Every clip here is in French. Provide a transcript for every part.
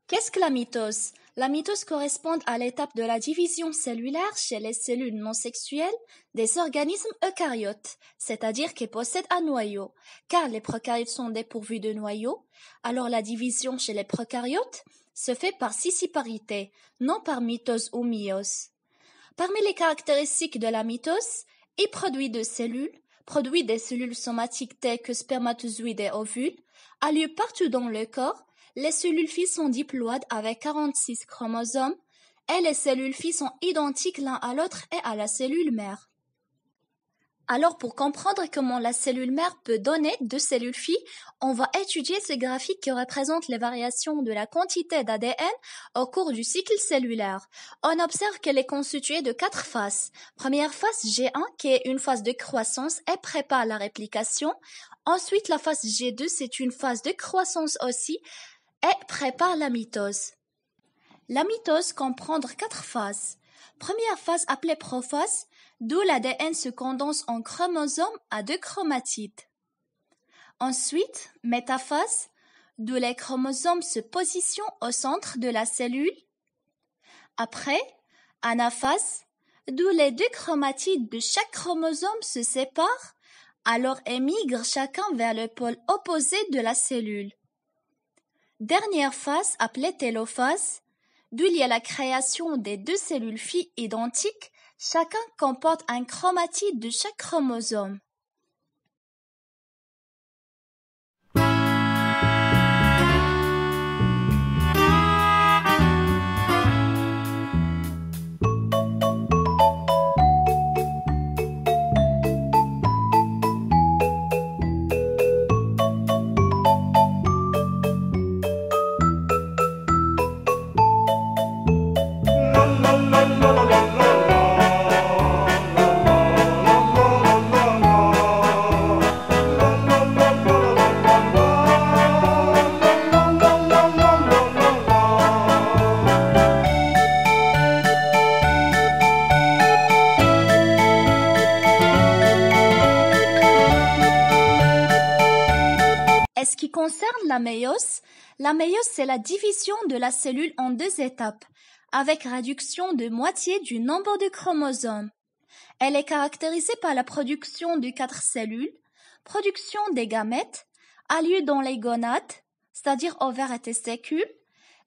Qu'est-ce que la mitose? La mitose correspond à l'étape de la division cellulaire chez les cellules non sexuelles des organismes eucaryotes, c'est-à-dire qui possèdent un noyau. Car les prokaryotes sont dépourvus de noyau, alors la division chez les prokaryotes se fait par scissiparité, non par mitose ou méiose. Parmi les caractéristiques de la mitose, il produit des cellules somatiques telles que spermatozoïdes et ovules, a lieu partout dans le corps. Les cellules filles sont diploïdes avec 46 chromosomes et les cellules filles sont identiques l'un à l'autre et à la cellule mère. Alors pour comprendre comment la cellule mère peut donner deux cellules filles, on va étudier ce graphique qui représente les variations de la quantité d'ADN au cours du cycle cellulaire. On observe qu'elle est constituée de 4 phases. Première phase G1 qui est une phase de croissance et prépare la réplication. Ensuite la phase G2 c'est une phase de croissance aussi et prépare la mitose. La mitose comprend 4 phases. Première phase appelée prophase, d'où l'ADN se condense en chromosomes à 2 chromatides. Ensuite, métaphase, d'où les chromosomes se positionnent au centre de la cellule. Après, anaphase, d'où les 2 chromatides de chaque chromosome se séparent, alors émigrent chacun vers le pôle opposé de la cellule. Dernière phase appelée télophase, d'où il y a la création des 2 cellules filles identiques, chacun comporte un chromatide de chaque chromosome. Ce qui concerne la méiose c'est la division de la cellule en 2 étapes, avec réduction de moitié du nombre de chromosomes. Elle est caractérisée par la production de 4 cellules, production des gamètes, a lieu dans les gonades, c'est-à-dire ovaires et testicules.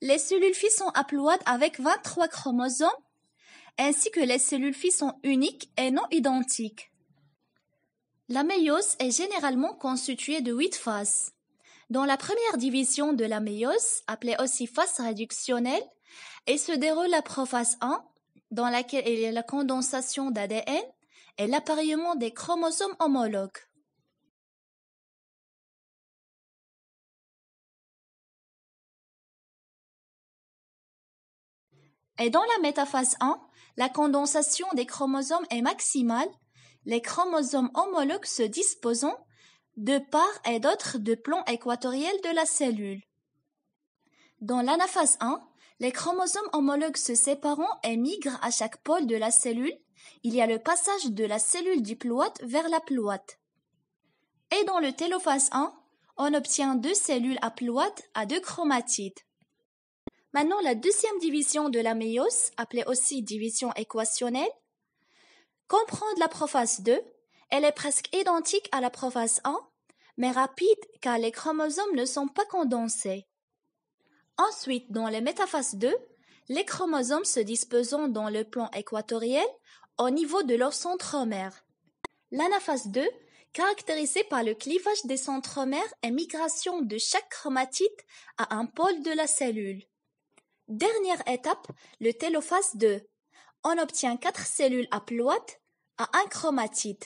Les cellules filles sont haploïdes avec 23 chromosomes, ainsi que les cellules filles sont uniques et non identiques. La méiose est généralement constituée de 8 phases. Dans la première division de la méiose, appelée aussi phase réductionnelle, elle se déroule la prophase 1, dans laquelle il y a la condensation d'ADN et l'appareillement des chromosomes homologues. Et dans la métaphase 1, la condensation des chromosomes est maximale, les chromosomes homologues se disposant de part et d'autre du plan équatorial de la cellule. Dans l'anaphase 1, les chromosomes homologues se séparant et migrent à chaque pôle de la cellule. Il y a le passage de la cellule diploïde vers l'haploïde. Et dans le télophase 1, on obtient 2 cellules haploïdes à 2 chromatides. Maintenant, la deuxième division de la méiose, appelée aussi division équationnelle, comprend la prophase 2. Elle est presque identique à la prophase 1, mais rapide car les chromosomes ne sont pas condensés. Ensuite, dans la métaphase 2, les chromosomes se disposant dans le plan équatorial au niveau de leur centromère. L'anaphase 2, caractérisée par le clivage des centromères et migration de chaque chromatide à un pôle de la cellule. Dernière étape, le télophase 2. On obtient 4 cellules haploïdes à un chromatide.